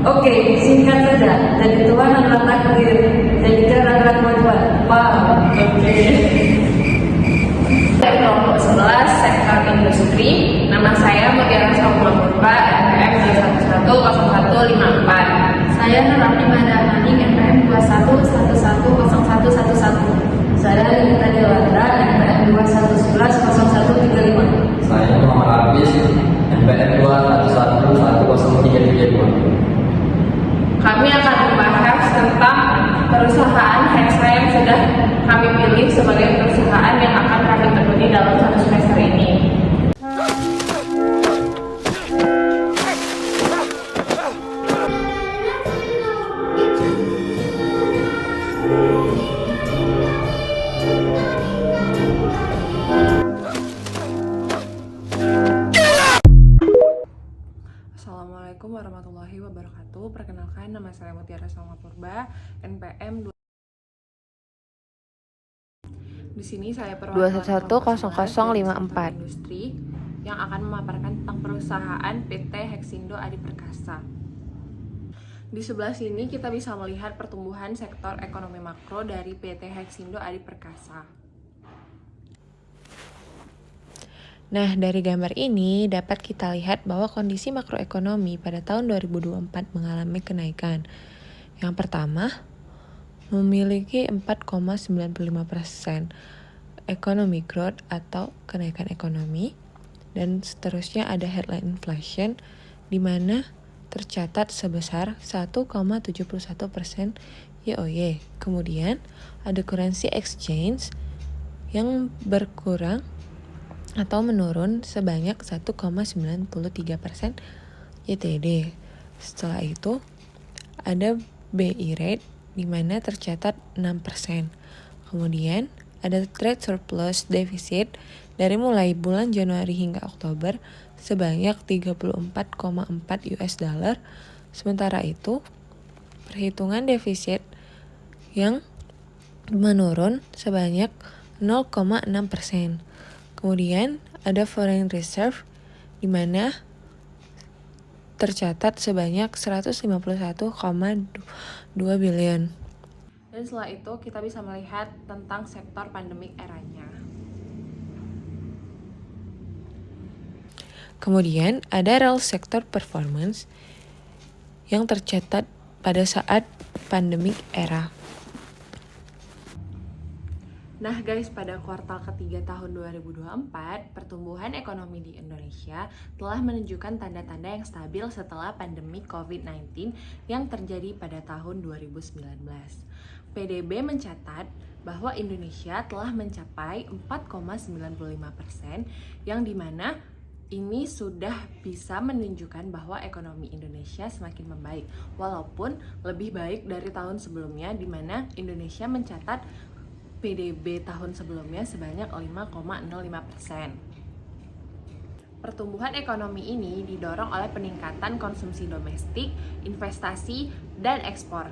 Oke, singkat saja. Jadi Tuhan adalah takdir. Jadi cara adalah kemampuan. Paham? Oke. Kelompok 11 sektor industri. Nama saya Mutiara Saumula Purba, NPM 2110154. Saya Nurani Madahani, NPM 21110111. Saya Lita Dewandra, NPM 21110135. Saya Muhammad Abis, NPM 2111032. Kami akan membahas tentang perusahaan Hexa yang sudah kami pilih sebagai perusahaan yang akan kami tekuni dalam satu semester ini. Assalamualaikum warahmatullahi wabarakatuh. Perkenalkan, nama saya Mutiara Saumula Purba, NPM 2. Di sini saya perwakilan 2110054 industri yang akan memaparkan tentang perusahaan PT Hexindo Adi Perkasa. Di sebelah sini kita bisa melihat pertumbuhan sektor ekonomi makro dari PT Hexindo Adi Perkasa. Nah, dari gambar ini dapat kita lihat bahwa kondisi makroekonomi pada tahun 2024 mengalami kenaikan. Yang pertama, memiliki 4,95% economic growth atau kenaikan ekonomi, dan seterusnya ada headline inflation di mana tercatat sebesar 1,71% YoY. Kemudian ada currency exchange yang berkurang atau menurun sebanyak 1,93% YTD. Setelah itu ada BI rate di mana tercatat 6%. Kemudian ada trade surplus deficit dari mulai bulan Januari hingga Oktober sebanyak 34,4 US dollar. Sementara itu perhitungan defisit yang menurun sebanyak 0,6%. Kemudian ada foreign reserve di mana tercatat sebanyak 151,2 billion. Dan setelah itu kita bisa melihat tentang sektor pandemik eranya. Kemudian ada real sector performance yang tercatat pada saat pandemik era. Nah guys, pada kuartal ketiga tahun 2024, pertumbuhan ekonomi di Indonesia telah menunjukkan tanda-tanda yang stabil setelah pandemi COVID-19 yang terjadi pada tahun 2019. PDB mencatat bahwa Indonesia telah mencapai 4,95%, yang dimana ini sudah bisa menunjukkan bahwa ekonomi Indonesia semakin membaik, walaupun lebih baik dari tahun sebelumnya di mana Indonesia mencatat PDB tahun sebelumnya sebanyak 5,05%. Pertumbuhan ekonomi ini didorong oleh peningkatan konsumsi domestik, investasi, dan ekspor.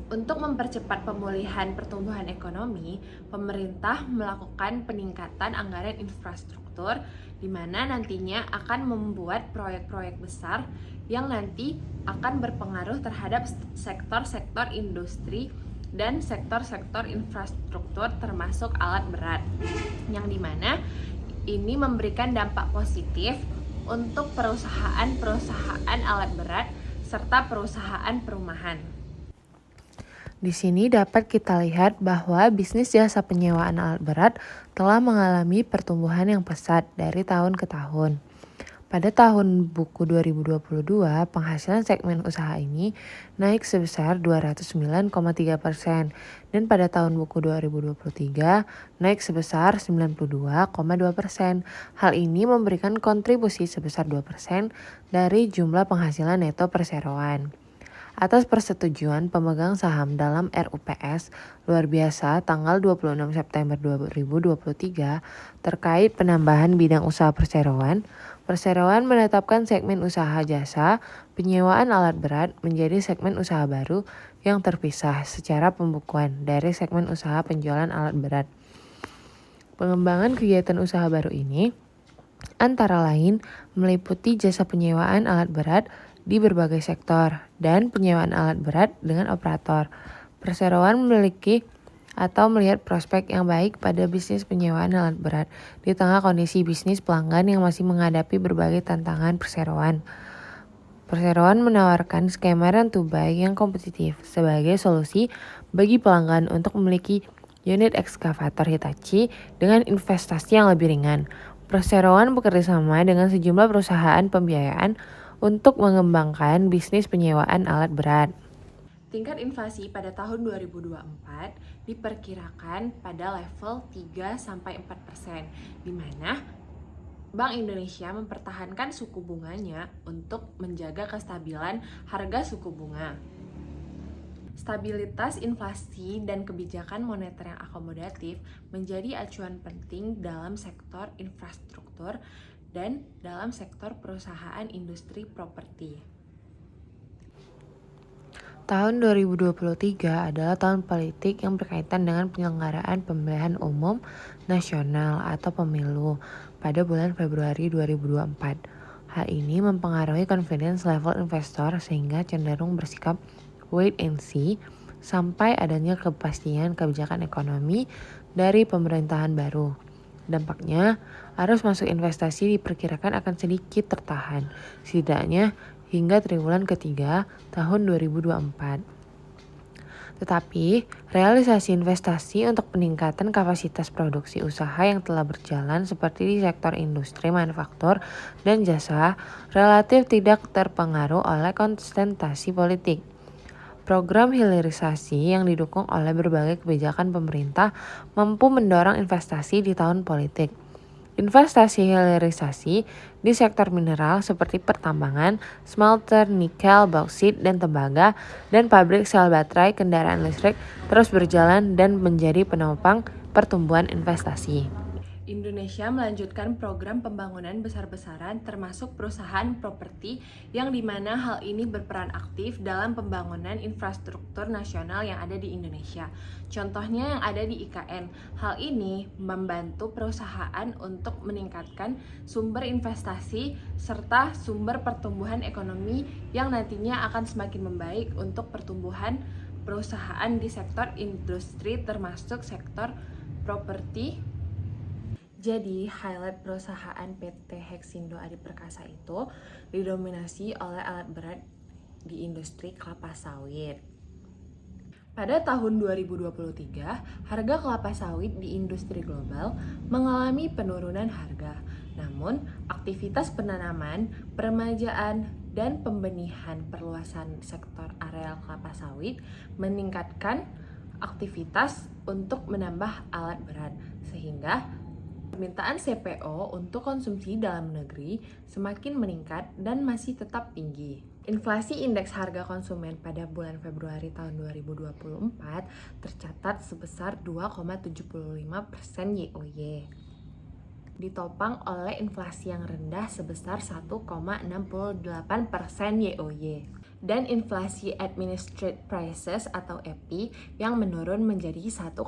Untuk mempercepat pemulihan pertumbuhan ekonomi, pemerintah melakukan peningkatan anggaran infrastruktur di mana nantinya akan membuat proyek-proyek besar yang nanti akan berpengaruh terhadap sektor-sektor industri dan sektor-sektor infrastruktur termasuk alat berat, yang dimana ini memberikan dampak positif untuk perusahaan-perusahaan alat berat serta perusahaan perumahan. Di sini dapat kita lihat bahwa bisnis jasa penyewaan alat berat telah mengalami pertumbuhan yang pesat dari tahun ke tahun. Pada tahun buku 2022, penghasilan segmen usaha ini naik sebesar 209,3%, dan pada tahun buku 2023 naik sebesar 92,2%. Hal ini memberikan kontribusi sebesar 2% dari jumlah penghasilan neto perseroan. Atas persetujuan pemegang saham dalam RUPS luar biasa tanggal 26 September 2023 terkait penambahan bidang usaha perseroan, Perseroan menetapkan segmen usaha jasa penyewaan alat berat menjadi segmen usaha baru yang terpisah secara pembukuan dari segmen usaha penjualan alat berat. Pengembangan kegiatan usaha baru ini antara lain meliputi jasa penyewaan alat berat di berbagai sektor dan penyewaan alat berat dengan operator. Perseroan memiliki atau melihat prospek yang baik pada bisnis penyewaan alat berat di tengah kondisi bisnis pelanggan yang masih menghadapi berbagai tantangan perseroan. Perseroan menawarkan skema rent to buy yang kompetitif sebagai solusi bagi pelanggan untuk memiliki unit ekskavator Hitachi dengan investasi yang lebih ringan. Perseroan bekerjasama dengan sejumlah perusahaan pembiayaan untuk mengembangkan bisnis penyewaan alat berat. Tingkat inflasi pada tahun 2024 diperkirakan pada level 3-4%, di mana Bank Indonesia mempertahankan suku bunganya untuk menjaga kestabilan harga suku bunga. Stabilitas inflasi dan kebijakan moneter yang akomodatif menjadi acuan penting dalam sektor infrastruktur dan dalam sektor perusahaan industri properti. Tahun 2023 adalah tahun politik yang berkaitan dengan penyelenggaraan pemilihan umum nasional atau pemilu pada bulan Februari 2024. Hal ini mempengaruhi confidence level investor sehingga cenderung bersikap wait and see sampai adanya kepastian kebijakan ekonomi dari pemerintahan baru. Dampaknya, arus masuk investasi diperkirakan akan sedikit tertahan, setidaknya hingga triwulan ketiga tahun 2024. Tetapi, realisasi investasi untuk peningkatan kapasitas produksi usaha yang telah berjalan seperti di sektor industri manufaktur dan jasa relatif tidak terpengaruh oleh konsentrasi politik. Program hilirisasi yang didukung oleh berbagai kebijakan pemerintah mampu mendorong investasi di tahun politik. Investasi hilirisasi di sektor mineral seperti pertambangan, smelter, nikel, bauksit, dan tembaga, dan pabrik sel baterai kendaraan listrik terus berjalan dan menjadi penopang pertumbuhan investasi. Indonesia melanjutkan program pembangunan besar-besaran termasuk perusahaan properti yang dimana hal ini berperan aktif dalam pembangunan infrastruktur nasional yang ada di Indonesia. Contohnya yang ada di IKN. Hal ini membantu perusahaan untuk meningkatkan sumber investasi serta sumber pertumbuhan ekonomi yang nantinya akan semakin membaik untuk pertumbuhan perusahaan di sektor industri termasuk sektor properti. Jadi, highlight perusahaan PT Hexindo Adi Perkasa itu didominasi oleh alat berat di industri kelapa sawit. Pada tahun 2023, harga kelapa sawit di industri global mengalami penurunan harga. Namun, aktivitas penanaman, peremajaan, dan pembenihan perluasan sektor areal kelapa sawit meningkatkan aktivitas untuk menambah alat berat, sehingga permintaan CPO untuk konsumsi dalam negeri semakin meningkat dan masih tetap tinggi. Inflasi indeks harga konsumen pada bulan Februari tahun 2024 tercatat sebesar 2,75% YoY. Ditopang oleh inflasi yang rendah sebesar 1,68% YoY. Dan inflasi Administered Prices atau EPI yang menurun menjadi 1,67%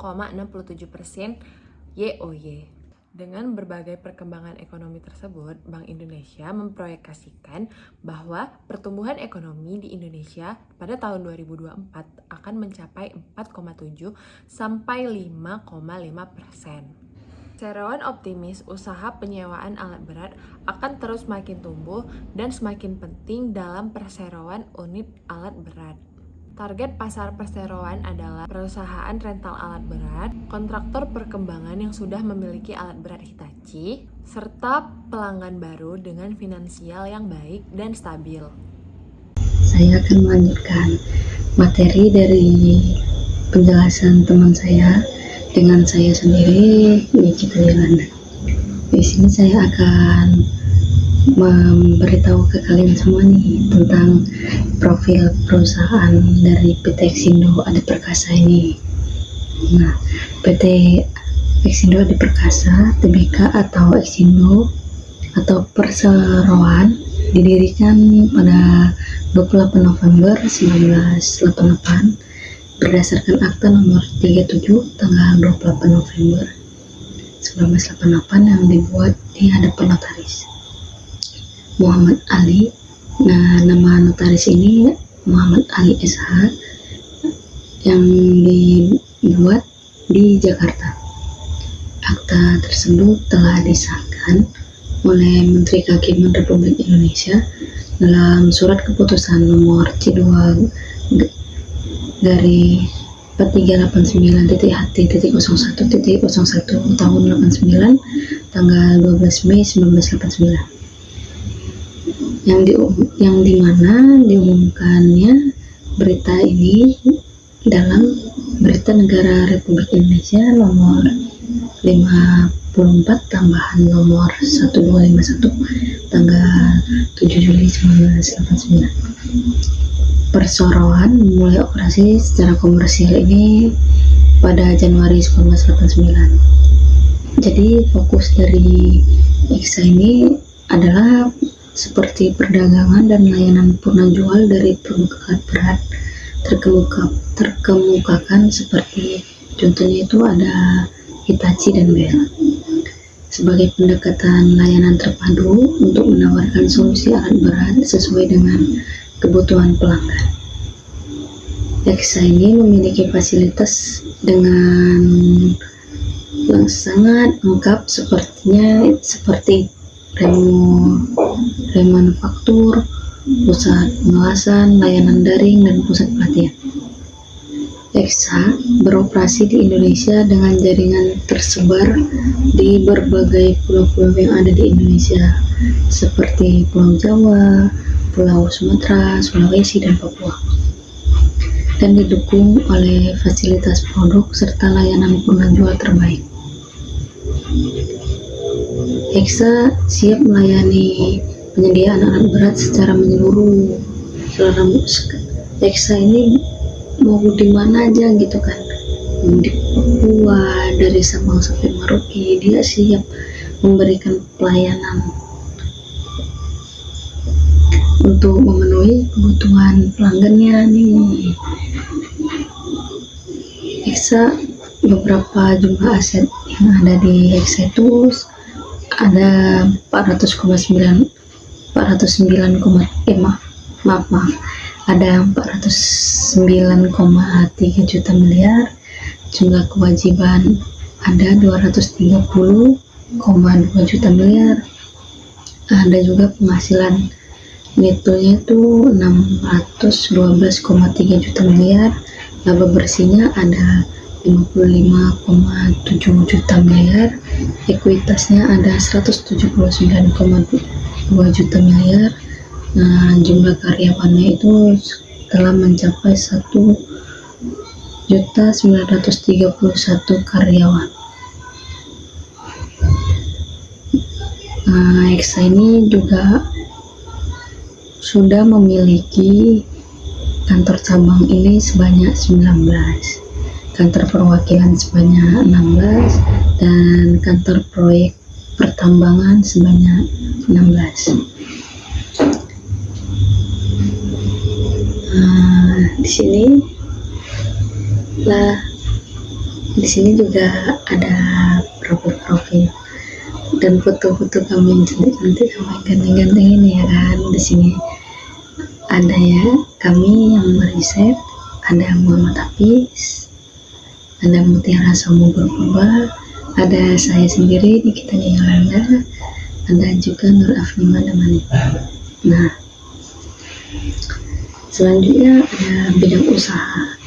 YoY. Dengan berbagai perkembangan ekonomi tersebut, Bank Indonesia memproyeksikan bahwa pertumbuhan ekonomi di Indonesia pada tahun 2024 akan mencapai 4,7 sampai 5,5%. Perseroan optimis usaha penyewaan alat berat akan terus makin tumbuh dan semakin penting dalam perseroan unit alat berat. Target pasar perseroan adalah perusahaan rental alat berat, kontraktor perkembangan yang sudah memiliki alat berat Hitachi, serta pelanggan baru dengan finansial yang baik dan stabil. Saya akan melanjutkan materi dari penjelasan teman saya dengan saya sendiri, Nikita Yolanda. Di sini saya akan memberitahu ke kalian semua nih tentang profil perusahaan dari PT Hexindo Adi Perkasa ini. Nah, PT Hexindo Adi Perkasa Tbk atau Hexindo atau Perseroan didirikan pada 28 November 1988 berdasarkan Akta Nomor 37 tanggal 28 November 1988 yang dibuat di hadapan notaris Muhammad Ali Nah, nama notaris ini Muhammad Ali SH yang dibuat di Jakarta. Akta tersebut telah disahkan oleh Menteri Kehakiman Republik Indonesia dalam surat keputusan nomor C2 dari 4389.HT.01.01 tahun 89 tanggal 12 Mei 1989 yang dimana diumumkannya berita ini dalam Berita Negara Republik Indonesia nomor 54 tambahan nomor 1251 tanggal 7 Juli 1989. Perseroan memulai operasi secara komersial ini pada Januari 1989. Jadi fokus dari EXA ini adalah seperti perdagangan dan layanan purna jual dari produk alat berat terkemukakan seperti contohnya itu ada Hitachi dan Bell. Sebagai pendekatan layanan terpadu untuk menawarkan solusi alat berat sesuai dengan kebutuhan pelanggan. EXA ini memiliki fasilitas dengan yang sangat lengkap seperti remanufaktur, pusat pengawasan, layanan daring, dan pusat pelatihan. EXA beroperasi di Indonesia dengan jaringan tersebar di berbagai pulau-pulau yang ada di Indonesia seperti Pulau Jawa, Pulau Sumatera, Sulawesi, dan Papua, dan didukung oleh fasilitas produk serta layanan purna jual terbaik. EXA siap melayani penyediaan alat berat secara menyeluruh. EXA ini mau di mana aja gitu kan, mau di Papua, dari Sabang sampai Merauke, dia siap memberikan pelayanan untuk memenuhi kebutuhan pelanggannya nih. EXA beberapa jumlah aset yang ada di EXA itu ada 409,3 juta miliar. Jumlah kewajiban ada 230,2 juta miliar. Ada juga penghasilan netonya itu 612,3 juta miliar. Laba bersihnya ada 55,7 juta miliar. Ekuitasnya ada 179,2 juta miliar. Nah, jumlah karyawannya itu telah mencapai 1.931 karyawan. Nah, EXA ini juga sudah memiliki kantor cabang ini sebanyak 19, kantor perwakilan sebanyak 16, dan kantor proyek pertambangan sebanyak 16. Di sini juga ada profil-profil dan foto-foto kami yang cantik-cantik sama ganteng-ganteng ini ya kan. Di sini ada ya kami yang meriset, ada Muhammad Hafiz, ada Mutiara Samudra Purba, ada saya sendiri Nikita Yolanda, ada juga Nur Afni Madamani. Nah, selanjutnya ada bidang usaha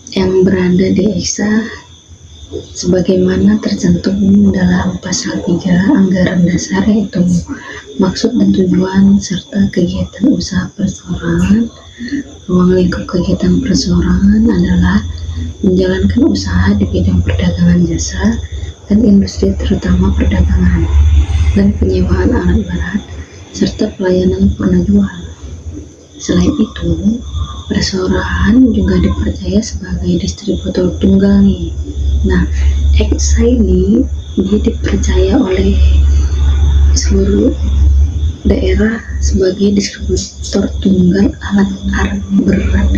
yang berada di EXA sebagaimana tercantum dalam pasal 3 anggaran dasar, yaitu maksud dan tujuan serta kegiatan usaha perseorangan. Ruang lingkup kegiatan perseorangan adalah menjalankan usaha di bidang perdagangan jasa dan industri, terutama perdagangan dan penyewaan alat berat serta pelayanan purna jual. Selain itu, perseorangan juga dipercaya sebagai distributor tunggal nih. Nah, EXA ini dia dipercaya oleh seluruh daerah sebagai distributor tunggal alat berat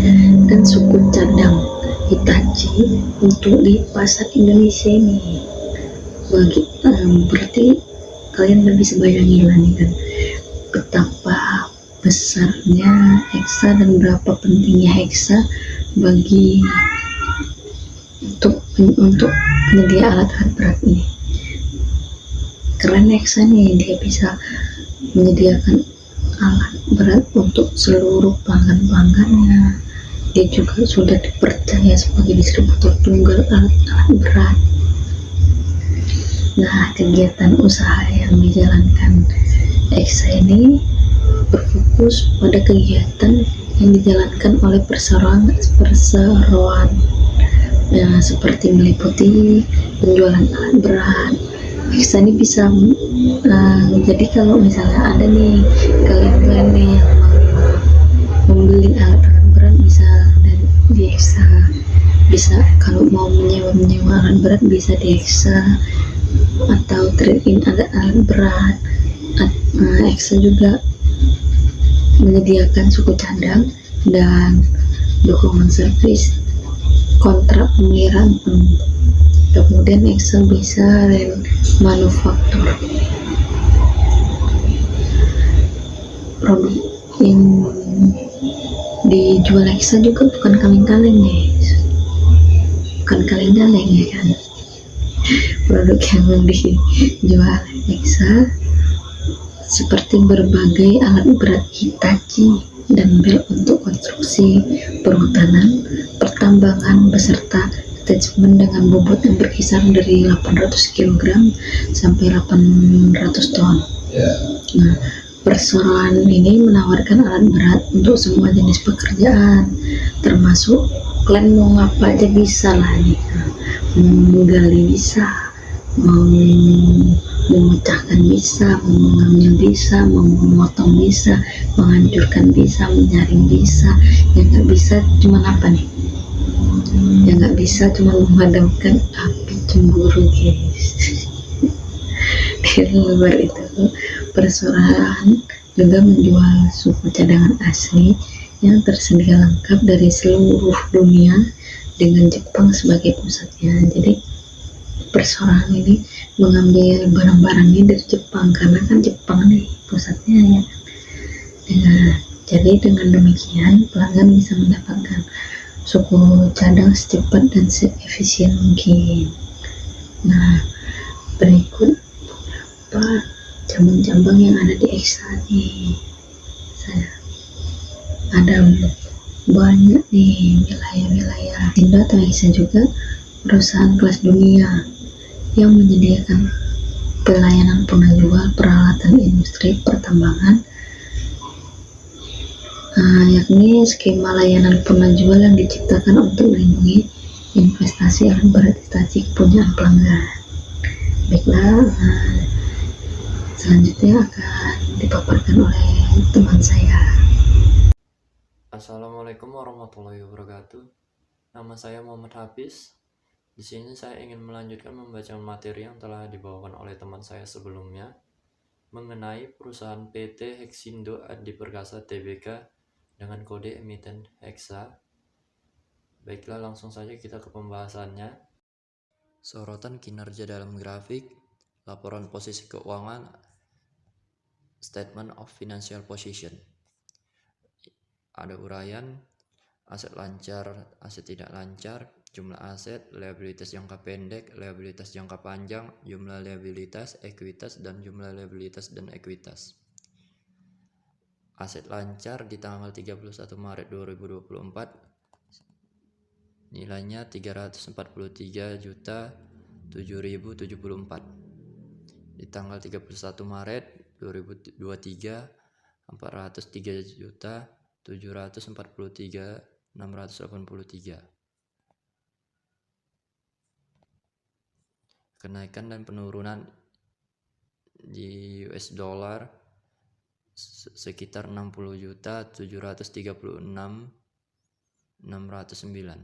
dan suku cadang Hitachi untuk di pasar Indonesia ini. berarti kalian udah bisa bayangin lah nih kan betapa besarnya Hexa dan berapa pentingnya Hexa bagi untuk penyedia alat-alat berat ini. Keren Hexa nih, dia bisa menyediakan alat berat untuk seluruh pelanggan-pelanggannya. Dia juga sudah dipercaya sebagai distributor tunggal alat-alat berat. Nah, kegiatan usaha yang dijalankan Hexa ini berfokus pada kegiatan yang dijalankan oleh perseroan ya, seperti meliputi penjualan alat berat. Hexa ini bisa jadi kalau misalnya ada nih kalian nih yang mau membeli alat berat bisa dari di Hexa, bisa kalau mau menyewa alat berat bisa di Hexa atau trade in alat berat. Hexa juga menyediakan suku cadang dan dukungan servis kontrak pemeliharaan penuh. Kemudian Hexa bisa manufaktur produk yang dijual Hexa juga bukan kaleng-kaleng guys, bukan kaleng-kaleng ya kan. Produk yang dijual Hexa seperti berbagai alat berat Hitachi dan bel untuk konstruksi perhutanan, pertambangan beserta attachment dengan bobot yang berkisar dari 800 kg sampai 800 ton. Nah, perseroan ini menawarkan alat berat untuk semua jenis pekerjaan, termasuk kalian mau ngapa aja bisa lah nih. Mau gali bisa, mau memecahkan bisa, mau mengambil bisa, mau memotong bisa, menghancurkan bisa, menyaring bisa. Yang nggak bisa cuma apa nih? Yang nggak bisa cuma memadamkan api cemburu guys. Di luar itu perseroan juga menjual suku cadangan asli yang tersedia lengkap dari seluruh dunia dengan Jepang sebagai pusatnya. Jadi perseroan ini mengambil barang-barangnya dari Jepang karena kan Jepang nih pusatnya ya. Jadi dengan demikian pelanggan bisa mendapatkan suku cadang secepat dan seefisien mungkin. Nah, berikut beberapa cabang-cabang yang ada di Hexa nih. Saya ada banyak nih wilayah-wilayah. Indo atau Hexa juga perusahaan kelas dunia yang menyediakan pelayanan penjual peralatan industri pertambangan, yakni skema layanan penjual yang diciptakan untuk melindungi investasi alat berat Hitachi kepunyaan pelanggan. Baiklah, selanjutnya akan dipaparkan oleh teman saya. Assalamualaikum warahmatullahi wabarakatuh. Nama saya Muhammad Hafiz. Di sini saya ingin melanjutkan membaca materi yang telah dibawakan oleh teman saya sebelumnya mengenai perusahaan PT Hexindo Adi Perkasa Tbk dengan kode emiten Hexa. Baiklah, langsung saja kita ke pembahasannya. Sorotan kinerja dalam grafik, laporan posisi keuangan, statement of financial position. Ada uraian, aset lancar, aset tidak lancar, jumlah aset, liabilitas jangka pendek, liabilitas jangka panjang, jumlah liabilitas, ekuitas, dan jumlah liabilitas dan ekuitas. Aset lancar di tanggal 31 Maret 2024 nilainya 343.774. Di tanggal 31 Maret 2023 403.743.683. Kenaikan dan penurunan di US dollar sekitar 60.736.609.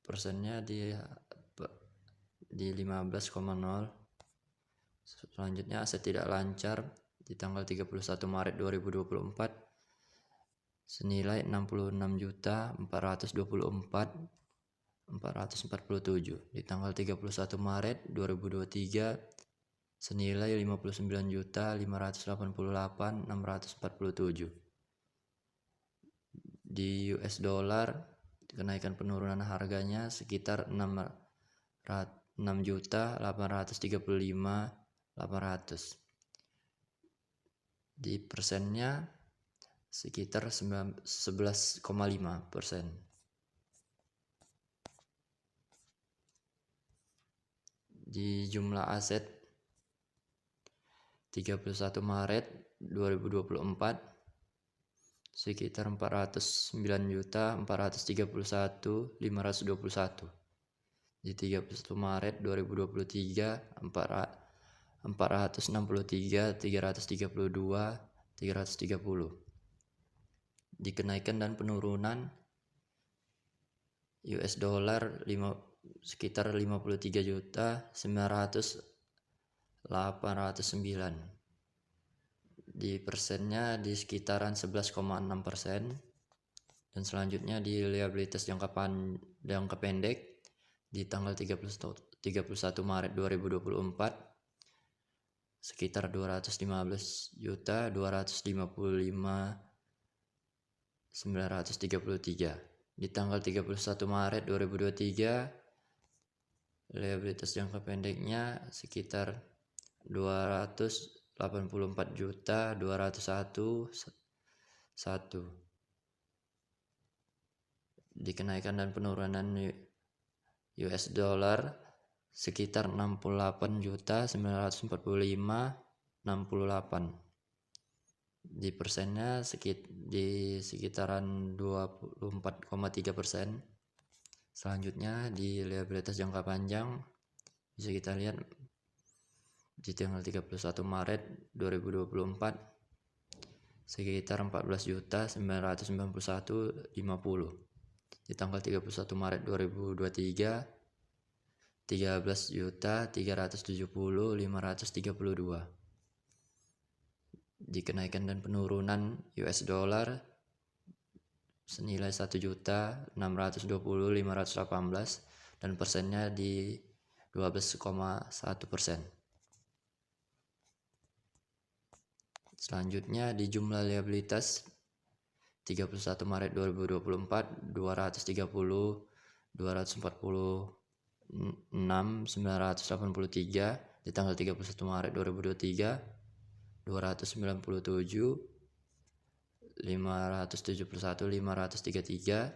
Persennya di 15,0. Selanjutnya aset tidak lancar di tanggal 31 Maret 2024 senilai 66.424.400 447. Di tanggal 31 Maret 2023 senilai 59.588.647. Di US dollar kenaikan penurunan harganya sekitar 6.835.800. Di persennya sekitar 11,5%. Di jumlah aset 31 Maret 2024 sekitar 409.431.521. Di 31 Maret 2023 463.332.330. Di kenaikan dan penurunan US dollar sekitar 53.900.809. Di persennya di sekitaran 11,6%. Dan selanjutnya di liabilitas jangka pendek di tanggal 31 Maret 2024 sekitar 215.255.933. Di tanggal 31 Maret 2023 liabilitas jangka pendeknya sekitar 284.201.1. Di kenaikan dan penurunan US dollar sekitar 68.945.68. Di persennya di sekitaran 24,3%. Selanjutnya di liabilitas jangka panjang bisa kita lihat di tanggal 31 Maret 2024 sekitar 14.991.50. Di tanggal 31 Maret 2023 13.370.532. Di kenaikan dan penurunan US dollar senilai 1.620.518 dan persennya di 12,1%. Selanjutnya di jumlah liabilitas 31 Maret 2024 230.240.983. Di tanggal 31 Maret 2023 297.571.533.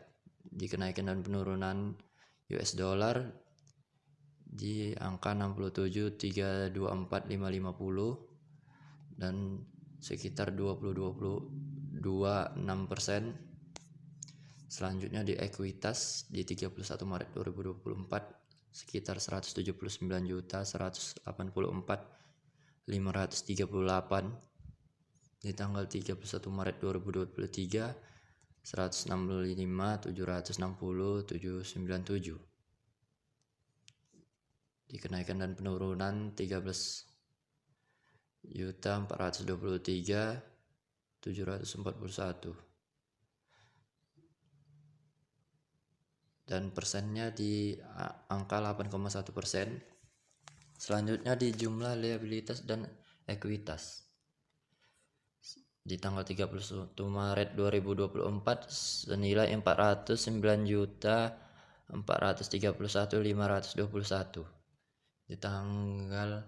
Di kenaikan dan penurunan US dollar di angka 67.324.550 dan sekitar 22,6%. Selanjutnya di ekuitas di 31 Maret 2024 sekitar 179.184.538. Di tanggal 31 Maret 2023 165.760.797. Di kenaikan dan penurunan 13.423.741 dan persennya di angka 8,1%. Selanjutnya di jumlah liabilitas dan ekuitas di tanggal 31 Maret 2024 senilai 409.431.521. Di tanggal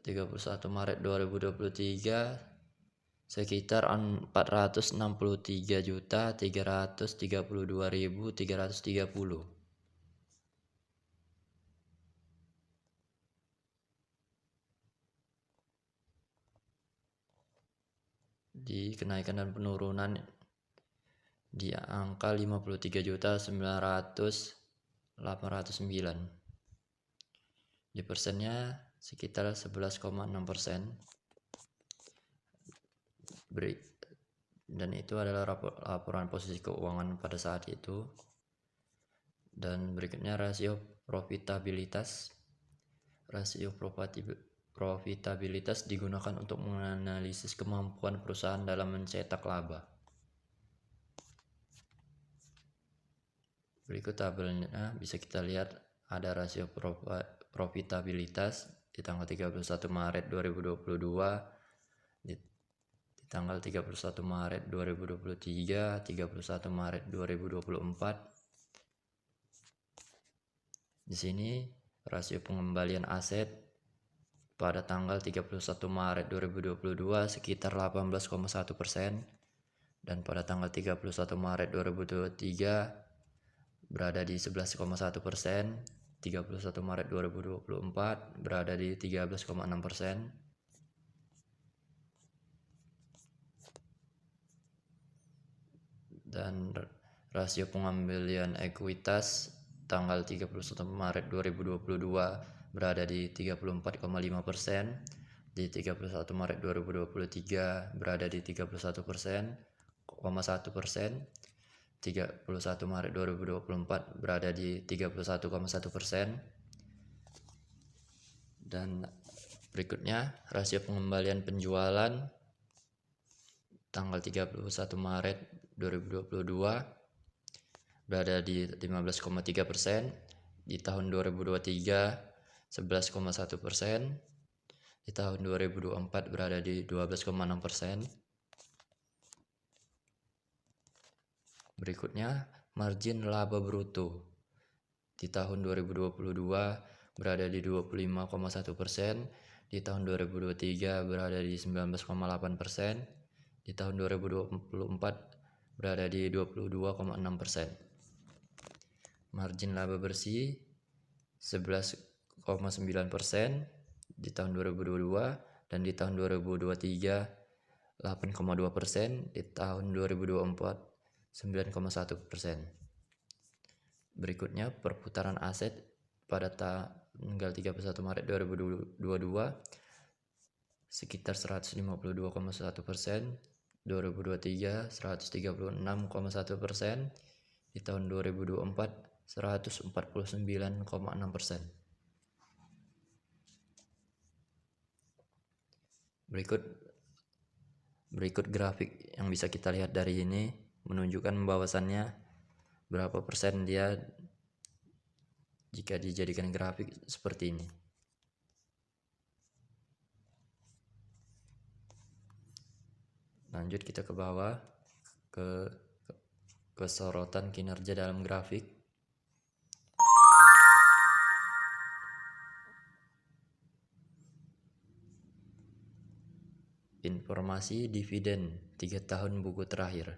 31 Maret 2023 sekitar 463.332.330. Di kenaikan dan penurunan di angka 53.900.809. Di persennya sekitar 11,6%. Dan itu adalah laporan posisi keuangan pada saat itu. Dan berikutnya rasio profitabilitas. Rasio profitabilitas digunakan untuk menganalisis kemampuan perusahaan dalam mencetak laba. Berikut tabelnya bisa kita lihat ada rasio profitabilitas di tanggal 31 Maret 2022, di tanggal 31 Maret 2023, 31 Maret 2024. Di sini rasio pengembalian aset pada tanggal 31 Maret 2022 sekitar 18,1%, dan pada tanggal 31 Maret 2023 berada di 11,1%, 31 Maret 2024 berada di 13,6%. Dan rasio pengembalian ekuitas tanggal 31 Maret 2022 berada di 34,5%, di 31 Maret 2023 berada di 31,1%, 31 Maret 2024 berada di 31,1%. Dan berikutnya rasio pengembalian penjualan tanggal 31 Maret 2022 berada di 15,3%, di tahun 2023 11,1%, di tahun 2024 berada di 12,6%. Berikutnya, margin laba bruto di tahun 2022 berada di 25,1%, di tahun 2023 berada di 19,8%, di tahun 2024 berada di 22,6%. Margin laba bersih 11,9% di tahun 2022, dan di tahun 2023 8,2%, di tahun 2024 9,1%. Berikutnya perputaran aset pada tanggal 31 Maret 2022 sekitar 152,1%, 2023 136,1%, di tahun 2024 149,6%. Berikut grafik yang bisa kita lihat dari ini menunjukkan bahwasannya berapa persen dia jika dijadikan grafik seperti ini. Lanjut kita ke bawah ke sorotan kinerja dalam grafik. Informasi dividen 3 tahun buku terakhir,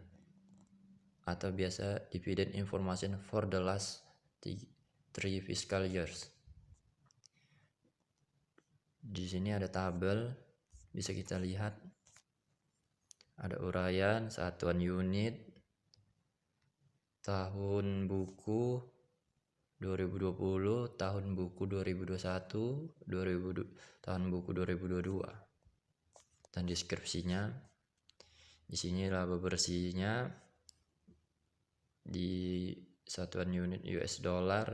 atau biasa dividend information for the last 3 fiscal years. Di sini ada tabel, bisa kita lihat ada uraian, satuan unit, tahun buku 2020, tahun buku 2021, tahun buku 2022, dan deskripsinya. Di sini laba bersihnya di satuan unit US dollar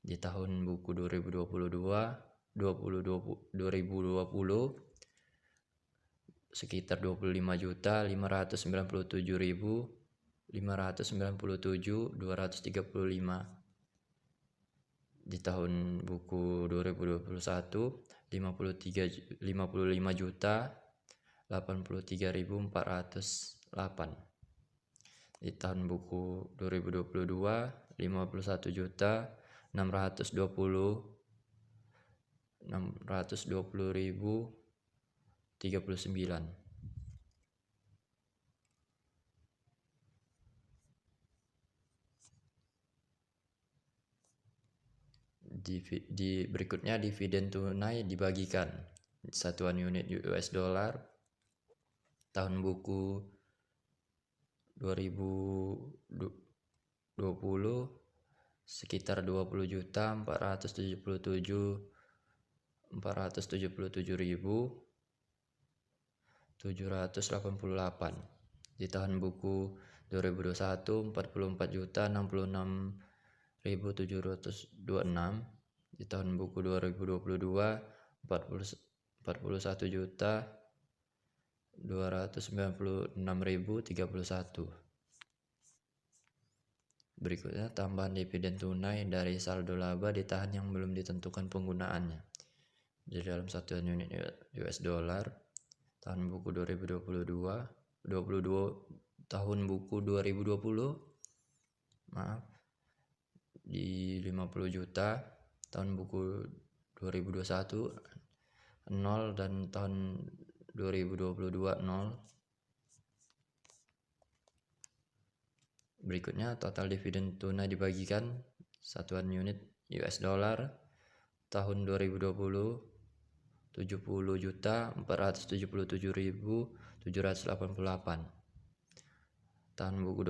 di tahun buku 2020 sekitar 25.597.235. Di tahun buku 2021 55.083.408. Di tahun buku 2022 51.620.039. Di berikutnya dividen tunai dibagikan. Satuan unit US dollar tahun buku 2020 sekitar 20.477.788. Di tahun buku 2021 44.066.726. Di tahun buku 2022 41.296.031. Berikutnya, tambahan dividen tunai dari saldo laba ditahan yang belum ditentukan penggunaannya. Di dalam satuan unit US dollar, tahun buku 2020 di 50 juta, tahun buku 2021 0 dan tahun 2022 0. Berikutnya, total dividen tunai dibagikan satuan unit US dollar tahun 2020 70.477.788. Tahun buku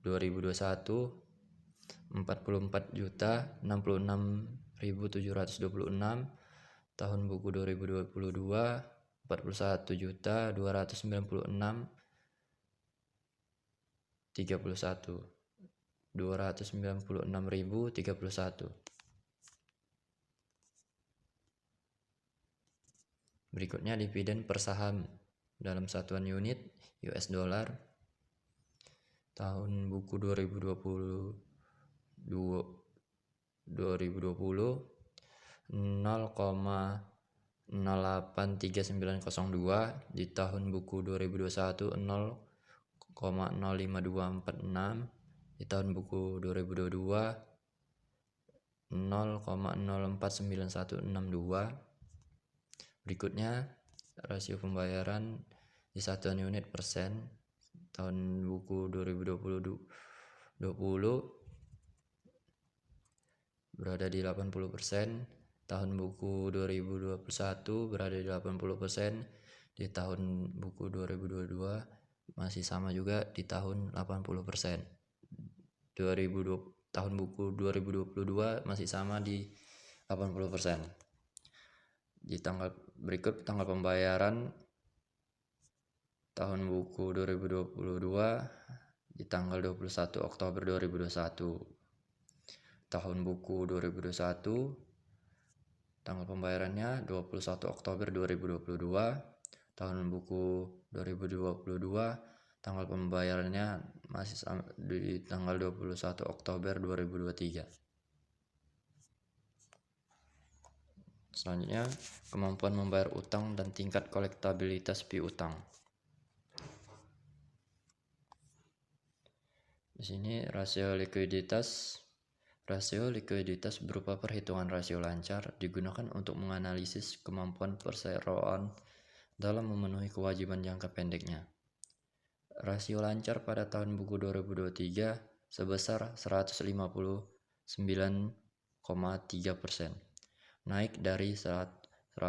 2021 44.066.726. Tahun buku 2022 41.296.31. 296.031. Berikutnya, dividen per saham dalam satuan unit US dollar tahun buku 2020 0,083902, di tahun buku 2021 0,05246, di tahun buku 2022 0,049162. Berikutnya, rasio pembayaran di satuan unit persen tahun buku 2020 berada di 80%, tahun buku 2021 berada di 80%, di tahun buku 2022 masih sama juga di tahun 80%. Tahun buku 2022 masih sama di 80%. Di tanggal berikut tanggal pembayaran tahun buku 2022 di tanggal 21 Oktober 2021. Tahun buku 2021 tanggal pembayarannya 21 Oktober 2022. Tahun buku 2022 tanggal pembayarannya masih sama di tanggal 21 Oktober 2023. Selanjutnya, kemampuan membayar utang dan tingkat kolektabilitas piutang. Di sini rasio likuiditas berupa perhitungan rasio lancar digunakan untuk menganalisis kemampuan perseroan dalam memenuhi kewajiban jangka pendeknya. Rasio lancar pada tahun buku 2023 sebesar 159,3%. Naik dari 142,1%.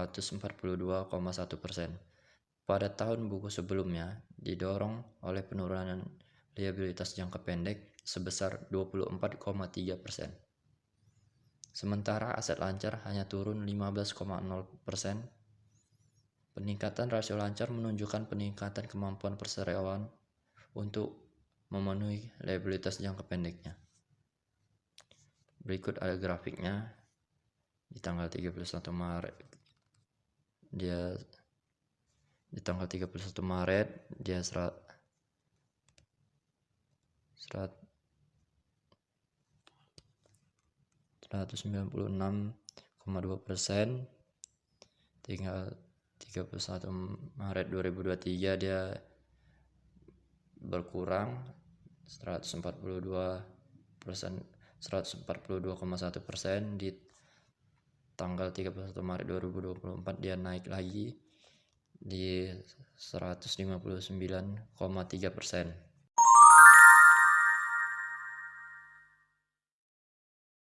Pada tahun buku sebelumnya didorong oleh penurunan liabilitas jangka pendek sebesar 24,3%. Sementara aset lancar hanya turun 15,0%. Peningkatan rasio lancar menunjukkan peningkatan kemampuan perseroan untuk memenuhi liabilitas jangka pendeknya. Berikut ada grafiknya. Di tanggal 31 Maret dia 196,2%. Tinggal 31 Maret 2023 dia berkurang 142,1%. Di tanggal 31 Maret 2024 dia naik lagi di 159,3%.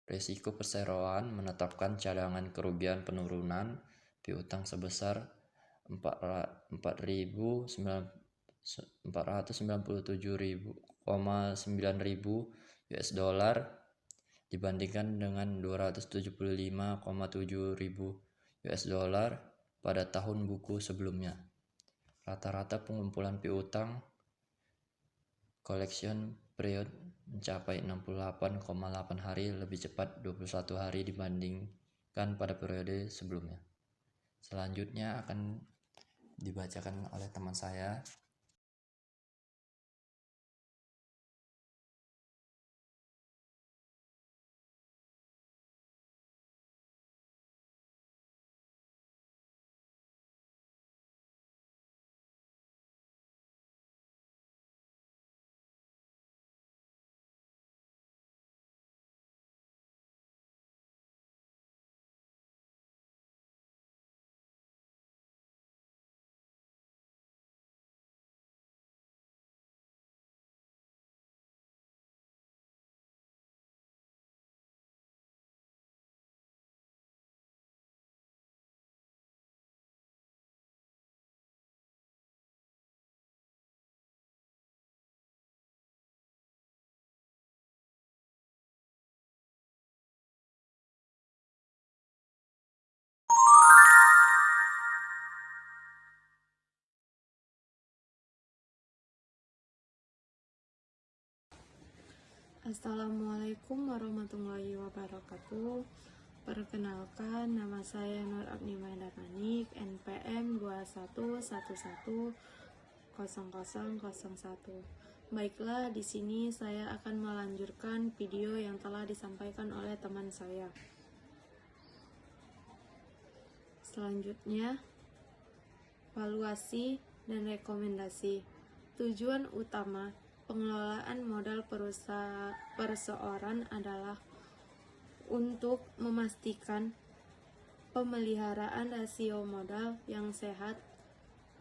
Risiko perseroan menetapkan cadangan kerugian penurunan piutang sebesar 497.900 US dollar dibandingkan dengan 275,7 ribu US dollar pada tahun buku sebelumnya. Rata-rata pengumpulan piutang collection period mencapai 68,8 hari, lebih cepat 21 hari dibandingkan pada periode sebelumnya. Selanjutnya akan dibacakan oleh teman saya. Assalamualaikum warahmatullahi wabarakatuh. Perkenalkan, nama saya Nur Abnimada Manik, NPM 21110001. Baiklah, di sini saya akan melanjutkan video yang telah disampaikan oleh teman saya. Selanjutnya, valuasi dan rekomendasi. Tujuan utama pengelolaan modal perseorangan adalah untuk memastikan pemeliharaan rasio modal yang sehat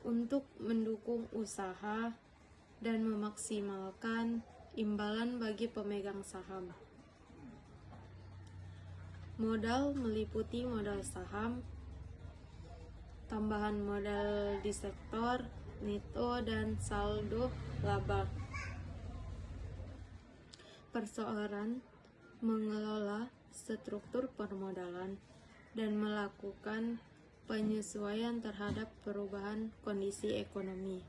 untuk mendukung usaha dan memaksimalkan imbalan bagi pemegang saham. Modal meliputi modal saham, tambahan modal di sektor, neto, dan saldo laba. Perseorangan mengelola struktur permodalan dan melakukan penyesuaian terhadap perubahan kondisi ekonomi.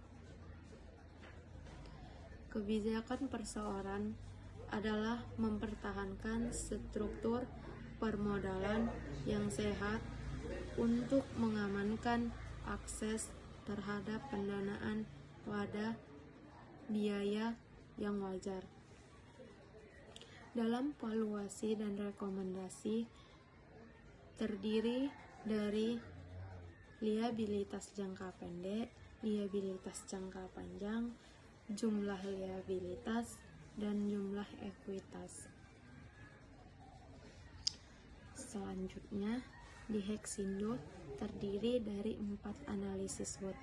Kebijakan perseorangan adalah mempertahankan struktur permodalan yang sehat untuk mengamankan akses terhadap pendanaan pada biaya yang wajar. Dalam valuasi dan rekomendasi terdiri dari liabilitas jangka pendek, liabilitas jangka panjang, jumlah liabilitas, dan jumlah ekuitas. Selanjutnya, di Hexindo terdiri dari 4 analisis SWOT.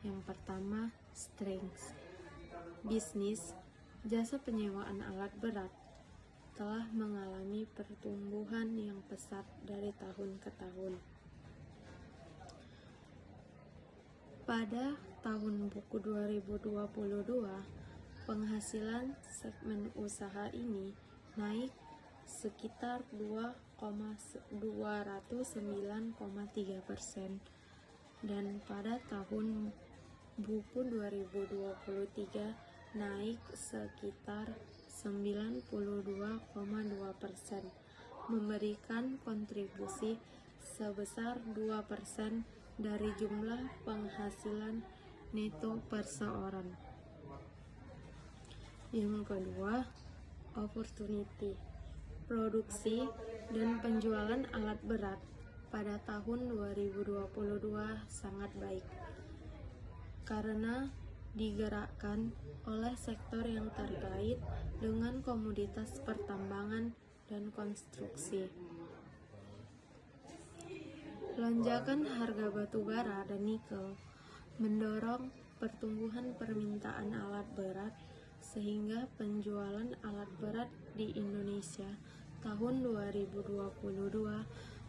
Yang pertama, strengths. Bisnis jasa penyewaan alat berat telah mengalami pertumbuhan yang pesat dari tahun ke tahun. Pada tahun buku 2022, penghasilan segmen usaha ini naik sekitar 209,3% dan pada tahun buku 2023 naik sekitar 92,2%, memberikan kontribusi sebesar 2% dari jumlah penghasilan neto perseorangan. Yang kedua, opportunity. Produksi dan penjualan alat berat pada tahun 2022 sangat baik karena digerakkan oleh sektor yang terkait dengan komoditas pertambangan dan konstruksi. Lonjakan harga batu bara dan nikel mendorong pertumbuhan permintaan alat berat sehingga penjualan alat berat di Indonesia tahun 2022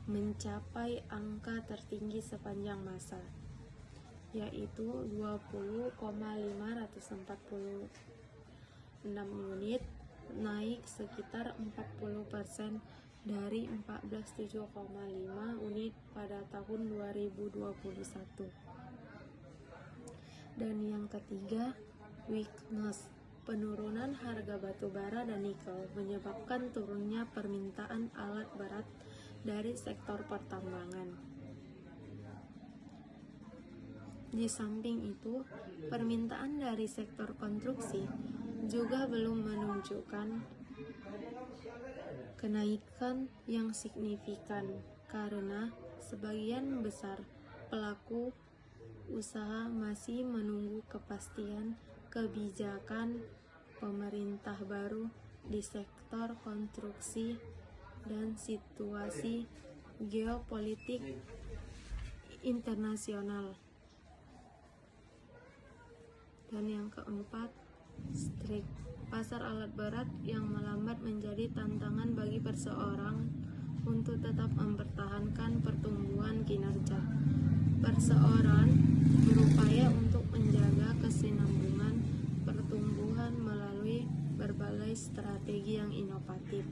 mencapai angka tertinggi sepanjang masa, yaitu 20,546 unit, naik sekitar 40% dari 14,7,5 unit pada tahun 2021. Dan yang ketiga, weakness. Penurunan harga batu bara dan nikel menyebabkan turunnya permintaan alat berat dari sektor pertambangan. Di samping itu, permintaan dari sektor konstruksi juga belum menunjukkan kenaikan yang signifikan karena sebagian besar pelaku usaha masih menunggu kepastian kebijakan pemerintah baru di sektor konstruksi dan situasi geopolitik internasional. Dan yang keempat, strict. Pasar alat berat yang melambat menjadi tantangan bagi perseorangan untuk tetap mempertahankan pertumbuhan kinerja. Perseorangan berupaya untuk menjaga kesinambungan pertumbuhan melalui berbagai strategi yang inovatif.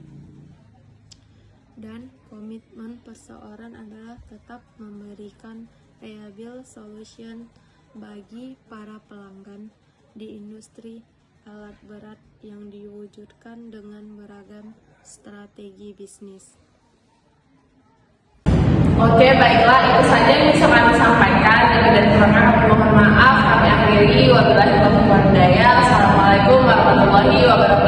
Dan komitmen perseorangan adalah tetap memberikan reliable solution bagi para pelanggan di industri alat berat yang diwujudkan dengan beragam strategi bisnis. Oke, baiklah, itu saja yang bisa kami sampaikan. Dan kurangnya kami mohon maaf. Kami akhiri. Wabillahi taufiq wal hidayah. Assalamualaikum warahmatullahi wabarakatuh.